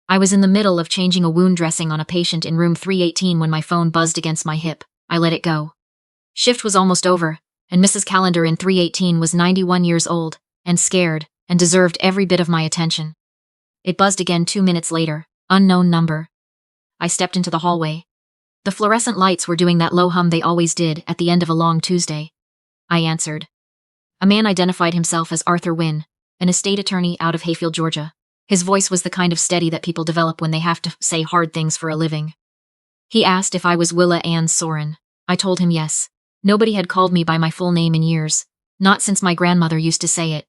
I was in the middle of changing a wound dressing on a patient in room 318 when my phone buzzed against my hip. I let it go. Shift was almost over, and Mrs. Calendar in 318 was 91 years old, and scared, and deserved every bit of my attention. It buzzed again 2 minutes later. Unknown number. I stepped into the hallway. The fluorescent lights were doing that low hum they always did at the end of a long Tuesday. I answered. A man identified himself as Arthur Wynne, an estate attorney out of Hayfield, Georgia. His voice was the kind of steady that people develop when they have to say hard things for a living. He asked if I was Willa Ann Soren. I told him yes. Nobody had called me by my full name in years, not since my grandmother used to say it.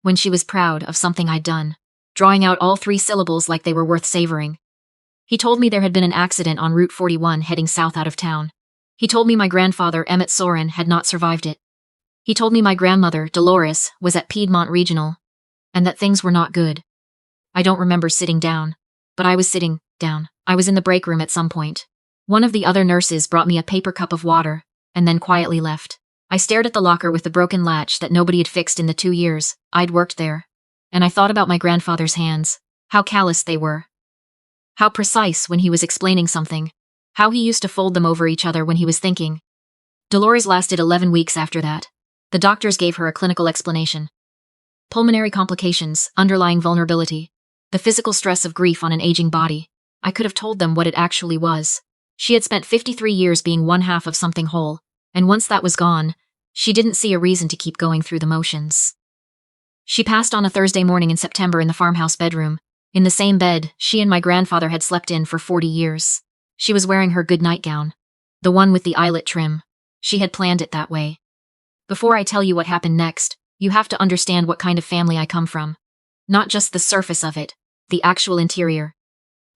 When she was proud of something I'd done, drawing out all 3 syllables like they were worth savoring. He told me there had been an accident on Route 41 heading south out of town. He told me my grandfather, Emmett Soren, had not survived it. He told me my grandmother, Dolores, was at Piedmont Regional, and that things were not good. I don't remember sitting down, but I was sitting down. I was in the break room at some point. One of the other nurses brought me a paper cup of water, and then quietly left. I stared at the locker with the broken latch that nobody had fixed in the 2 years I'd worked there, and I thought about my grandfather's hands, how calloused they were. How precise when he was explaining something, how he used to fold them over each other when he was thinking. Dolores lasted 11 weeks after that. The doctors gave her a clinical explanation. Pulmonary complications, underlying vulnerability, the physical stress of grief on an aging body. I could have told them what it actually was. She had spent 53 years being one half of something whole, and once that was gone, she didn't see a reason to keep going through the motions. She passed on a Thursday morning in September in the farmhouse bedroom, in the same bed she and my grandfather had slept in for 40 years. She was wearing her good nightgown, the one with the eyelet trim. She had planned it that way. Before I tell you what happened next, you have to understand what kind of family I come from. Not just the surface of it, the actual interior.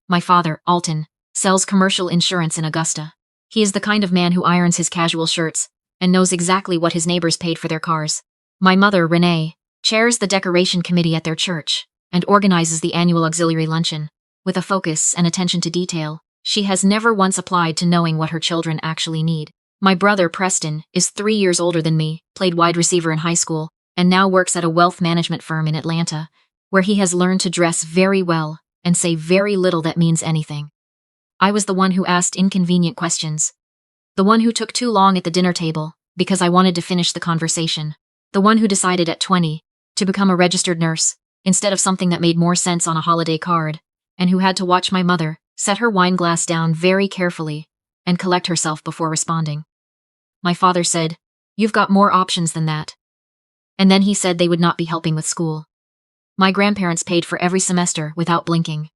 My father, Alton, sells commercial insurance in Augusta. He is the kind of man who irons his casual shirts and knows exactly what his neighbors paid for their cars. My mother, Renee, chairs the decoration committee at their church and organizes the annual auxiliary luncheon. With a focus and attention to detail, she has never once applied to knowing what her children actually need. My brother, Preston, is 3 years older than me, played wide receiver in high school, and now works at a wealth management firm in Atlanta, where he has learned to dress very well and say very little that means anything. I was the one who asked inconvenient questions. The one who took too long at the dinner table because I wanted to finish the conversation. The one who decided at 20 to become a registered nurse instead of something that made more sense on a holiday card, and who had to watch my mother set her wine glass down very carefully and collect herself before responding. My father said, "You've got more options than that." And then he said they would not be helping with school. My grandparents paid for every semester without blinking.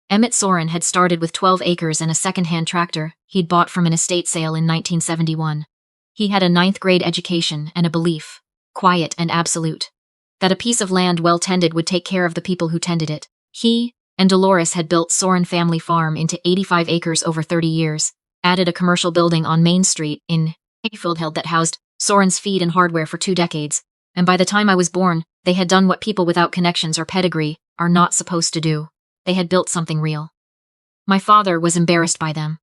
Emmett Soren had started with 12 acres and a second-hand tractor he'd bought from an estate sale in 1971. He had a 9th grade education and a belief, quiet and absolute, that a piece of land well tended would take care of the people who tended it. He and Dolores had built Soren Family Farm into 85 acres over 30 years, added a commercial building on Main Street in Hayfield that housed Soren's feed and hardware for 2 decades, and by the time I was born, they had done what people without connections or pedigree are not supposed to do. They had built something real. My father was embarrassed by them.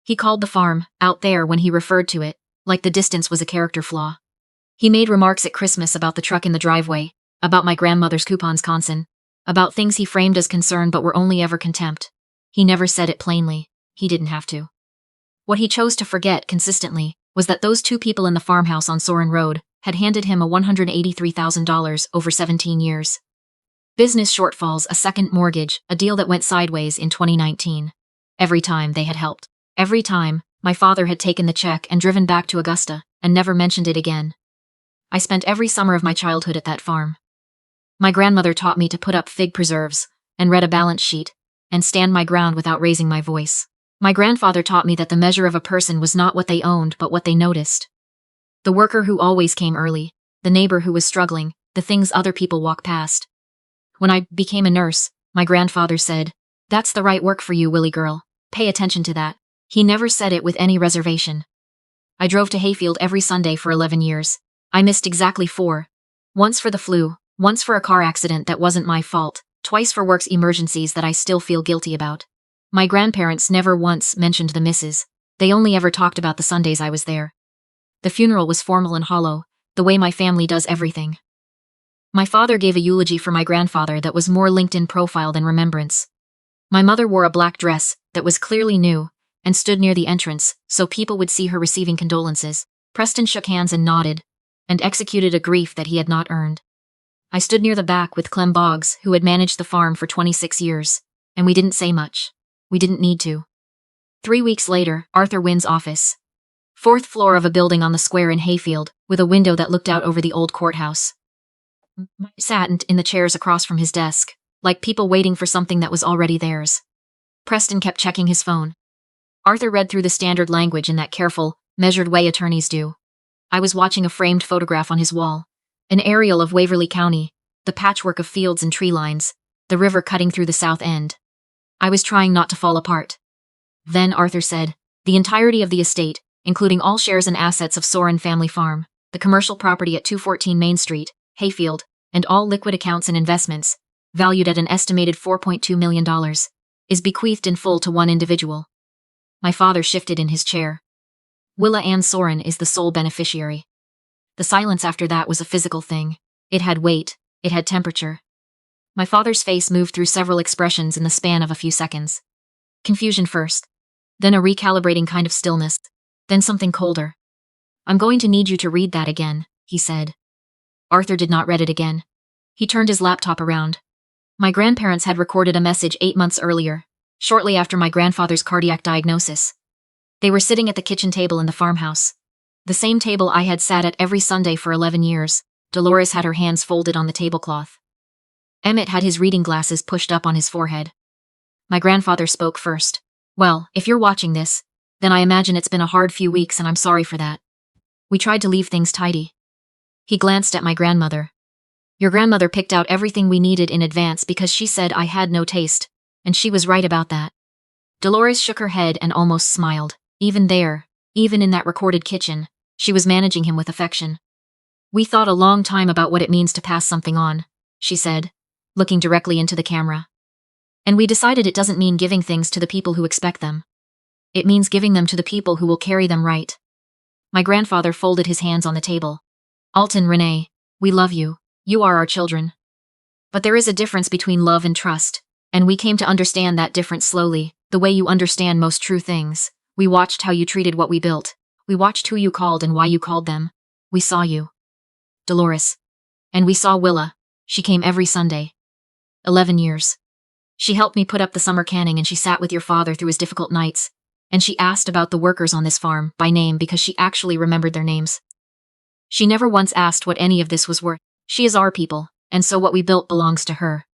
He called the farm out there when he referred to it, like the distance was a character flaw. He made remarks at Christmas about the truck in the driveway, about my grandmother's coupons conson, about things he framed as concern but were only ever contempt. He never said it plainly. He didn't have to. What he chose to forget consistently was that those 2 people in the farmhouse on Soren Road had handed him a $183,000 over 17 years. Business shortfalls, a second mortgage, a deal that went sideways in 2019. Every time they had helped. Every time, my father had taken the check and driven back to Augusta and never mentioned it again. I spent every summer of my childhood at that farm. My grandmother taught me to put up fig preserves and read a balance sheet and stand my ground without raising my voice. My grandfather taught me that the measure of a person was not what they owned but what they noticed. The worker who always came early, the neighbor who was struggling, the things other people walk past. When I became a nurse, my grandfather said, "That's the right work for you, Willie girl. Pay attention to that." He never said it with any reservation. I drove to Hayfield every Sunday for 11 years. I missed exactly 4. Once for the flu, once for a car accident that wasn't my fault, twice for work's emergencies that I still feel guilty about. My grandparents never once mentioned the misses. They only ever talked about the Sundays I was there. The funeral was formal and hollow, the way my family does everything. My father gave a eulogy for my grandfather that was more LinkedIn profile than remembrance. My mother wore a black dress that was clearly new and stood near the entrance so people would see her receiving condolences. Preston shook hands and nodded, and executed a grief that he had not earned. I stood near the back with Clem Boggs, who had managed the farm for 26 years, and we didn't say much. We didn't need to. 3 weeks later, Arthur Wynn's office. 4th floor of a building on the square in Hayfield, with a window that looked out over the old courthouse. I sat in the chairs across from his desk, like people waiting for something that was already theirs. Preston kept checking his phone. Arthur read through the standard language in that careful, measured way attorneys do. I was watching a framed photograph on his wall, an aerial of Waverly County, the patchwork of fields and tree lines, the river cutting through the south end. I was trying not to fall apart. Then Arthur said, the entirety of the estate, including all shares and assets of Soren Family Farm, the commercial property at 214 Main Street, Hayfield, and all liquid accounts and investments, valued at an estimated $4.2 million, is bequeathed in full to one individual. My father shifted in his chair. Willa Ann Soren is the sole beneficiary. The silence after that was a physical thing. It had weight, it had temperature. My father's face moved through several expressions in the span of a few seconds. Confusion first, then a recalibrating kind of stillness, then something colder. I'm going to need you to read that again, he said. Arthur did not read it again. He turned his laptop around. My grandparents had recorded a message 8 months earlier, shortly after my grandfather's cardiac diagnosis. They were sitting at the kitchen table in the farmhouse. The same table I had sat at every Sunday for 11 years. Dolores had her hands folded on the tablecloth. Emmett had his reading glasses pushed up on his forehead. My grandfather spoke first. Well, if you're watching this, then I imagine it's been a hard few weeks and I'm sorry for that. We tried to leave things tidy. He glanced at my grandmother. Your grandmother picked out everything we needed in advance because she said I had no taste, and she was right about that. Dolores shook her head and almost smiled. Even there, even in that recorded kitchen, she was managing him with affection. We thought a long time about what it means to pass something on, she said, looking directly into the camera. And we decided it doesn't mean giving things to the people who expect them. It means giving them to the people who will carry them right. My grandfather folded his hands on the table. Alton, Renee, we love you. You are our children. But there is a difference between love and trust, and we came to understand that difference slowly, the way you understand most true things. We watched how you treated what we built. We watched who you called and why you called them. We saw you. Dolores. And we saw Willa. She came every Sunday. 11 years. She helped me put up the summer canning and she sat with your father through his difficult nights. And she asked about the workers on this farm, by name because she actually remembered their names. She never once asked what any of this was worth. She is our people, and so what we built belongs to her.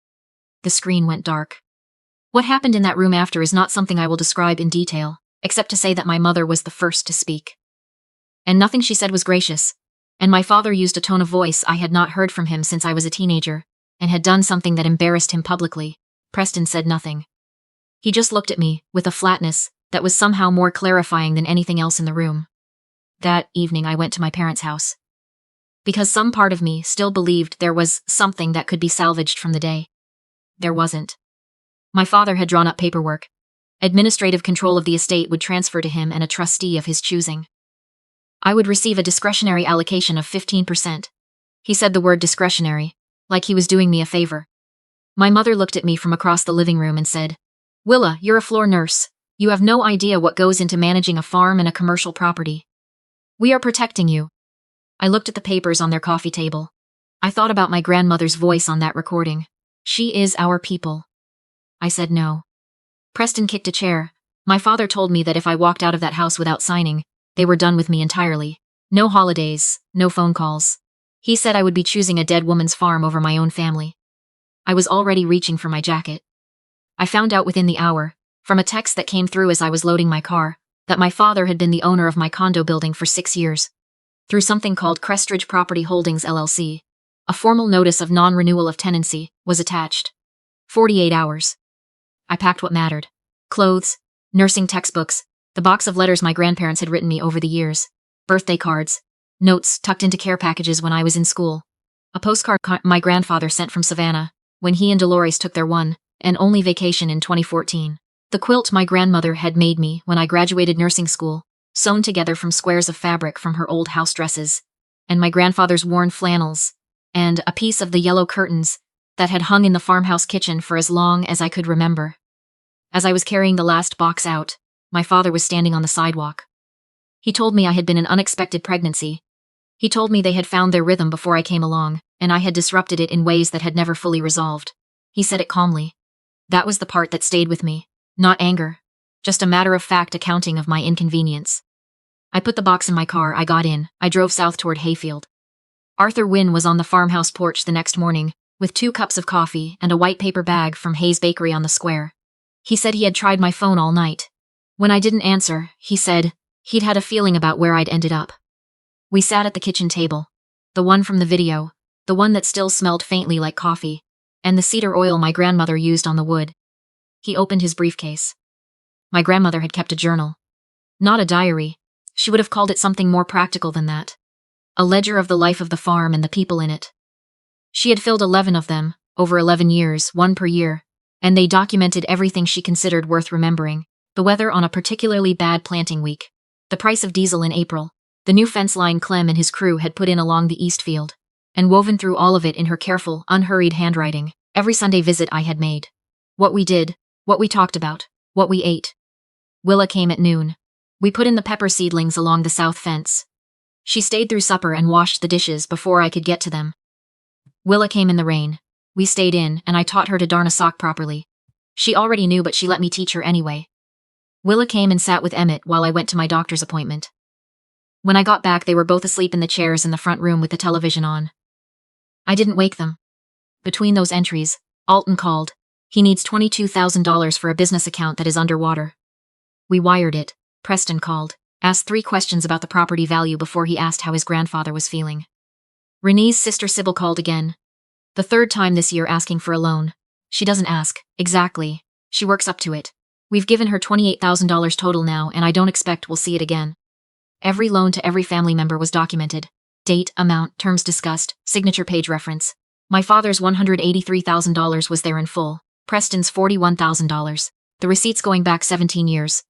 The screen went dark. What happened in that room after is not something I will describe in detail, except to say that my mother was the first to speak. And nothing she said was gracious, and my father used a tone of voice I had not heard from him since I was a teenager, and had done something that embarrassed him publicly. Preston said nothing. He just looked at me, with a flatness that was somehow more clarifying than anything else in the room. That evening I went to my parents' house. Because some part of me still believed there was something that could be salvaged from the day. There wasn't. My father had drawn up paperwork. Administrative control of the estate would transfer to him and a trustee of his choosing. I would receive a discretionary allocation of 15%. He said the word discretionary, like he was doing me a favor. My mother looked at me from across the living room and said, Willa, you're a floor nurse. You have no idea what goes into managing a farm and a commercial property. We are protecting you. I looked at the papers on their coffee table. I thought about my grandmother's voice on that recording. She is our people. I said no. Preston kicked a chair. My father told me that if I walked out of that house without signing, they were done with me entirely. No holidays, no phone calls. He said I would be choosing a dead woman's farm over my own family. I was already reaching for my jacket. I found out within the hour, from a text that came through as I was loading my car, that my father had been the owner of my condo building for 6 years. Through something called Crestridge Property Holdings LLC, a formal notice of non-renewal of tenancy was attached. 48 hours. I packed what mattered. Clothes, nursing textbooks, the box of letters my grandparents had written me over the years, birthday cards, notes tucked into care packages when I was in school, a postcard my grandfather sent from Savannah when he and Dolores took their one and only vacation in 2014, the quilt my grandmother had made me when I graduated nursing school, sewn together from squares of fabric from her old house dresses, and my grandfather's worn flannels, and a piece of the yellow curtains that had hung in the farmhouse kitchen for as long as I could remember. As I was carrying the last box out, my father was standing on the sidewalk. He told me I had been an unexpected pregnancy. He told me they had found their rhythm before I came along, and I had disrupted it in ways that had never fully resolved. He said it calmly. That was the part that stayed with me. Not anger. Just a matter-of-fact accounting of my inconvenience. I put the box in my car, I got in, I drove south toward Hayfield. Arthur Wynne was on the farmhouse porch the next morning, with 2 cups of coffee and a white paper bag from Hayes Bakery on the square. He said he had tried my phone all night. When I didn't answer, he said he'd had a feeling about where I'd ended up. We sat at the kitchen table. The one from the video, the one that still smelled faintly like coffee, and the cedar oil my grandmother used on the wood. He opened his briefcase. My grandmother had kept a journal. Not a diary. She would have called it something more practical than that. A ledger of the life of the farm and the people in it. She had filled 11 of them, over 11 years, 1 per year, and they documented everything she considered worth remembering. The weather on a particularly bad planting week. The price of diesel in April. The new fence line Clem and his crew had put in along the east field. And woven through all of it in her careful, unhurried handwriting, every Sunday visit I had made. What we did, what we talked about, what we ate. Willa came at noon. We put in the pepper seedlings along the south fence. She stayed through supper and washed the dishes before I could get to them. Willa came in the rain. We stayed in, and I taught her to darn a sock properly. She already knew, but she let me teach her anyway. Willa came and sat with Emmett while I went to my doctor's appointment. When I got back, they were both asleep in the chairs in the front room with the television on. I didn't wake them. Between those entries, Alton called. He needs $22,000 for a business account that is underwater. We wired it. Preston called, asked 3 questions about the property value before he asked how his grandfather was feeling. Renee's sister Sybil called again. The 3rd time this year asking for a loan. She doesn't ask, exactly. She works up to it. We've given her $28,000 total now, and I don't expect we'll see it again. Every loan to every family member was documented. Date, amount, terms discussed, signature page reference. My father's $183,000 was there in full. Preston's $41,000. The receipts going back 17 years.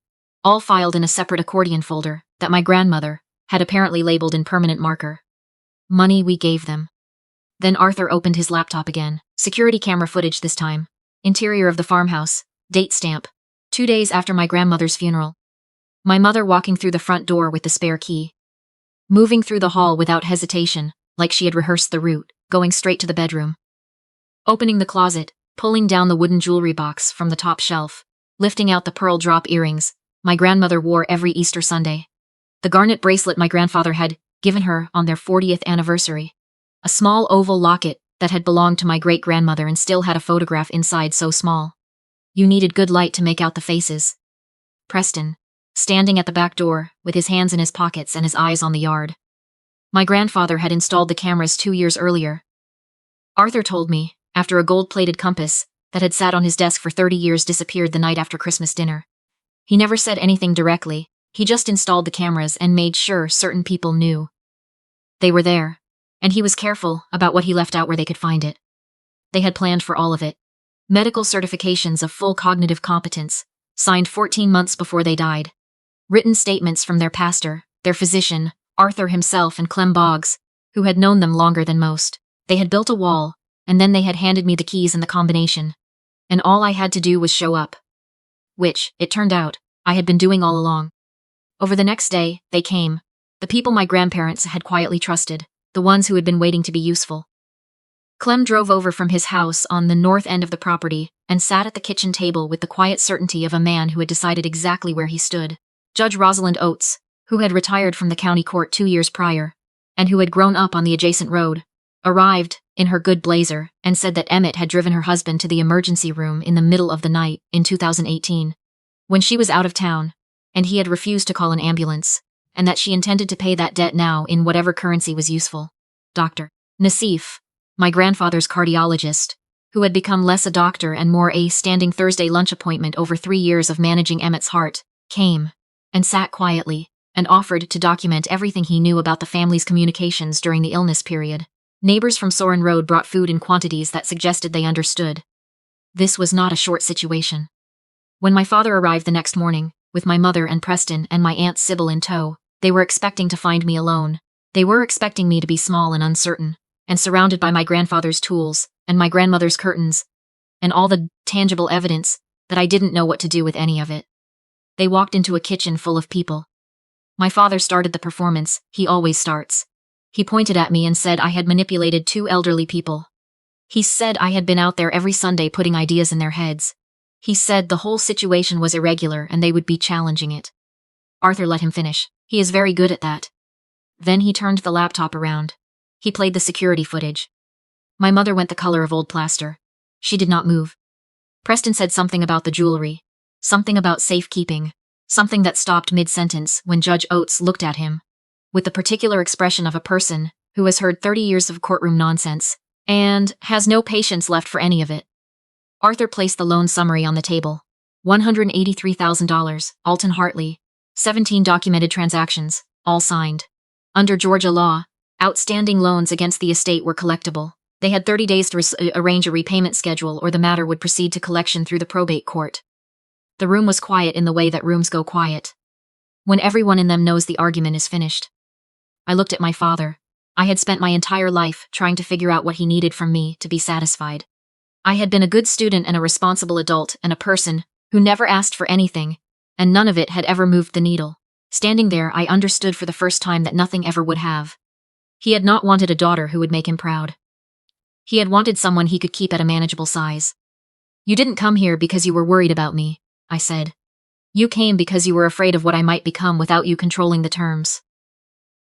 All filed in a separate accordion folder that my grandmother had apparently labeled in permanent marker. Money we gave them. Then Arthur opened his laptop again. Security camera footage this time. Interior of the farmhouse. Date stamp. 2 days after my grandmother's funeral. My mother walking through the front door with the spare key. Moving through the hall without hesitation, like she had rehearsed the route, going straight to the bedroom. Opening the closet, pulling down the wooden jewelry box from the top shelf, lifting out the pearl drop earrings my grandmother wore every Easter Sunday. The garnet bracelet my grandfather had given her on their 40th anniversary. A small oval locket that had belonged to my great-grandmother and still had a photograph inside so small. You needed good light to make out the faces. Preston, standing at the back door, with his hands in his pockets and his eyes on the yard. My grandfather had installed the cameras 2 years earlier. Arthur told me, after a gold-plated compass that had sat on his desk for 30 years disappeared the night after Christmas dinner. He never said anything directly, he just installed the cameras and made sure certain people knew. They were there, and he was careful about what he left out where they could find it. They had planned for all of it. Medical certifications of full cognitive competence, signed 14 months before they died. Written statements from their pastor, their physician, Arthur himself and Clem Boggs, who had known them longer than most. They had built a wall, and then they had handed me the keys and the combination. And all I had to do was show up. Which, it turned out, I had been doing all along. Over the next day, they came. The people my grandparents had quietly trusted, the ones who had been waiting to be useful. Clem drove over from his house on the north end of the property and sat at the kitchen table with the quiet certainty of a man who had decided exactly where he stood. Judge Rosalind Oates, who had retired from the county court 2 years prior, and who had grown up on the adjacent road, arrived in her good blazer and said that Emmett had driven her husband to the emergency room in the middle of the night in 2018, when she was out of town, and he had refused to call an ambulance, and that she intended to pay that debt now in whatever currency was useful. Dr. Nassif, my grandfather's cardiologist, who had become less a doctor and more a standing Thursday lunch appointment over 3 years of managing Emmett's heart, came and sat quietly and offered to document everything he knew about the family's communications during the illness period. Neighbors from Soren Road brought food in quantities that suggested they understood. This was not a short situation. When my father arrived the next morning, with my mother and Preston and my Aunt Sybil in tow, they were expecting to find me alone. They were expecting me to be small and uncertain, and surrounded by my grandfather's tools, and my grandmother's curtains, and all the tangible evidence that I didn't know what to do with any of it. They walked into a kitchen full of people. My father started the performance, he always starts. He pointed at me and said I had manipulated two elderly people. He said I had been out there every Sunday putting ideas in their heads. He said the whole situation was irregular and they would be challenging it. Arthur let him finish. He is very good at that. Then he turned the laptop around. He played the security footage. My mother went the color of old plaster. She did not move. Preston said something about the jewelry. Something about safekeeping. Something that stopped mid-sentence when Judge Oates looked at him. With the particular expression of a person who has heard 30 years of courtroom nonsense and has no patience left for any of it. Arthur placed the loan summary on the table. $183,000, Alton Hartley. 17 documented transactions, all signed. Under Georgia law, outstanding loans against the estate were collectible. They had 30 days to arrange a repayment schedule or the matter would proceed to collection through the probate court. The room was quiet in the way that rooms go quiet, when everyone in them knows the argument is finished. I looked at my father. I had spent my entire life trying to figure out what he needed from me to be satisfied. I had been a good student and a responsible adult and a person who never asked for anything, and none of it had ever moved the needle. Standing there, I understood for the first time that nothing ever would have. He had not wanted a daughter who would make him proud. He had wanted someone he could keep at a manageable size. You didn't come here because you were worried about me, I said. You came because you were afraid of what I might become without you controlling the terms.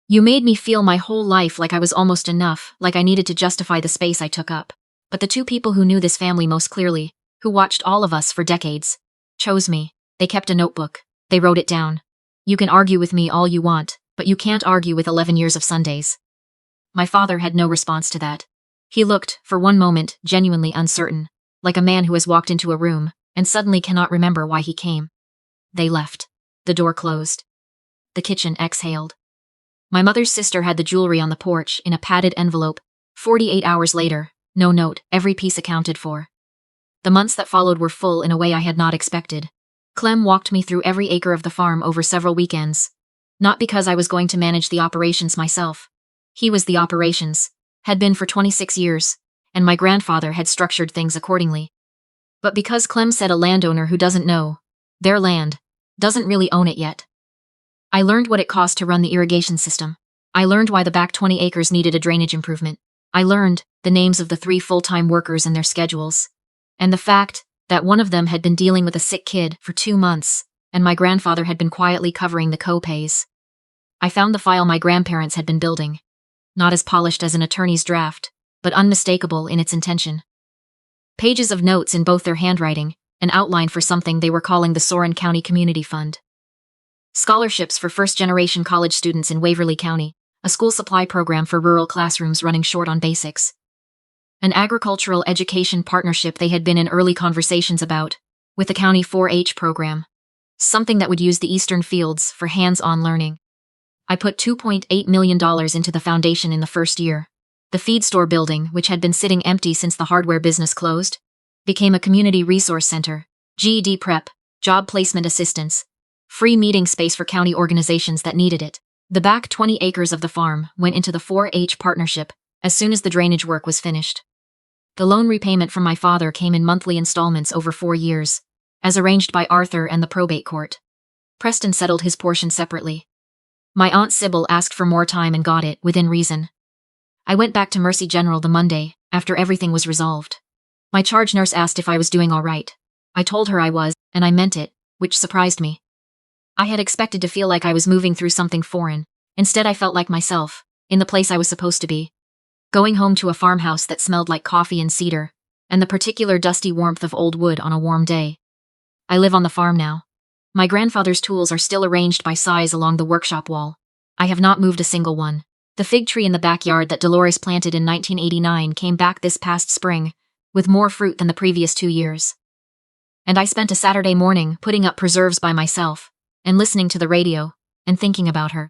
You made me feel my whole life like I was almost enough, like I needed to justify the space I took up. But the two people who knew this family most clearly, who watched all of us for decades, chose me. They kept a notebook. They wrote it down. You can argue with me all you want, but you can't argue with 11 years of Sundays. My father had no response to that. He looked, for one moment, genuinely uncertain, like a man who has walked into a room and suddenly cannot remember why he came. They left. The door closed. The kitchen exhaled. My mother's sister had the jewelry on the porch in a padded envelope. 48 hours later, no note, every piece accounted for. The months that followed were full in a way I had not expected. Clem walked me through every acre of the farm over several weekends. Not because I was going to manage the operations myself. He was the operations, had been for 26 years, and my grandfather had structured things accordingly. But because Clem said a landowner who doesn't know their land doesn't really own it yet. I learned what it cost to run the irrigation system. I learned why the back 20 acres needed a drainage improvement. I learned the names of the 3 full-time workers and their schedules. And the fact that one of them had been dealing with a sick kid for 2 months, and my grandfather had been quietly covering the co-pays. I found the file my grandparents had been building. Not as polished as an attorney's draft, but unmistakable in its intention. Pages of notes in both their handwriting, an outline for something they were calling the Sorin County Community Fund. Scholarships for first-generation college students in Waverly County, a school supply program for rural classrooms running short on basics. An agricultural education partnership they had been in early conversations about, with the county 4-H program. Something that would use the eastern fields for hands-on learning. I put $2.8 million into the foundation in the first year. The feed store building, which had been sitting empty since the hardware business closed, became a community resource center, GED prep, job placement assistance, free meeting space for county organizations that needed it. The back 20 acres of the farm went into the 4-H partnership as soon as the drainage work was finished. The loan repayment from my father came in monthly installments over 4 years, as arranged by Arthur and the probate court. Preston settled his portion separately. My Aunt Sybil asked for more time and got it, within reason. I went back to Mercy General the Monday, after everything was resolved. My charge nurse asked if I was doing all right. I told her I was, and I meant it, which surprised me. I had expected to feel like I was moving through something foreign. Instead, I felt like myself, in the place I was supposed to be. Going home to a farmhouse that smelled like coffee and cedar, and the particular dusty warmth of old wood on a warm day. I live on the farm now. My grandfather's tools are still arranged by size along the workshop wall. I have not moved a single one. The fig tree in the backyard that Dolores planted in 1989 came back this past spring, with more fruit than the previous 2 years. And I spent a Saturday morning putting up preserves by myself, and listening to the radio, and thinking about her.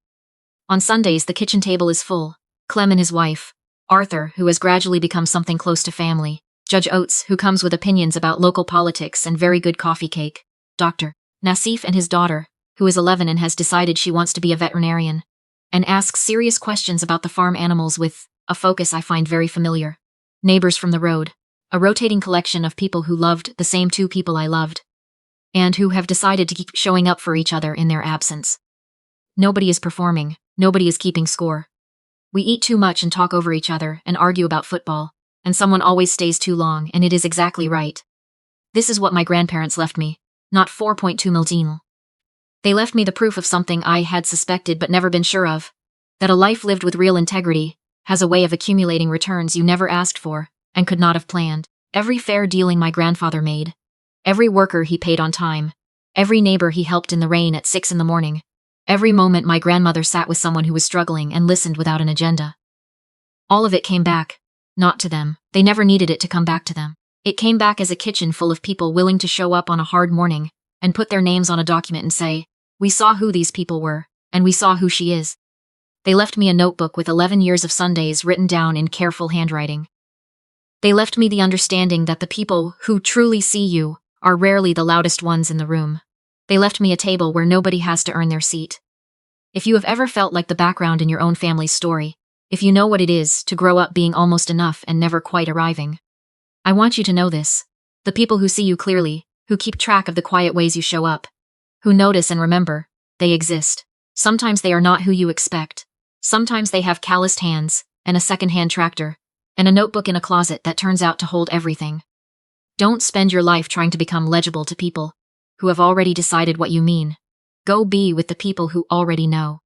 On Sundays, the kitchen table is full. Clem and his wife, Arthur, who has gradually become something close to family, Judge Oates, who comes with opinions about local politics and very good coffee cake, Dr. Nassif and his daughter, who is 11 and has decided she wants to be a veterinarian, and asks serious questions about the farm animals with a focus I find very familiar. Neighbors from the road, a rotating collection of people who loved the same 2 people I loved, and who have decided to keep showing up for each other in their absence. Nobody is performing, nobody is keeping score. We eat too much and talk over each other and argue about football, and someone always stays too long, and it is exactly right. This is what my grandparents left me, not 4.2 million. They left me the proof of something I had suspected but never been sure of, that a life lived with real integrity has a way of accumulating returns you never asked for and could not have planned. Every fair dealing my grandfather made, every worker he paid on time, every neighbor he helped in the rain at 6 in the morning, every moment my grandmother sat with someone who was struggling and listened without an agenda. All of it came back, not to them. They never needed it to come back to them. It came back as a kitchen full of people willing to show up on a hard morning and put their names on a document and say, "We saw who these people were, and we saw who she is." They left me a notebook with 11 years of Sundays written down in careful handwriting. They left me the understanding that the people who truly see you are rarely the loudest ones in the room. They left me a table where nobody has to earn their seat. If you have ever felt like the background in your own family's story, if you know what it is to grow up being almost enough and never quite arriving, I want you to know this. The people who see you clearly, who keep track of the quiet ways you show up, who notice and remember, they exist. Sometimes they are not who you expect. Sometimes they have calloused hands, and a second-hand tractor, and a notebook in a closet that turns out to hold everything. Don't spend your life trying to become legible to people who have already decided what you mean. Go be with the people who already know.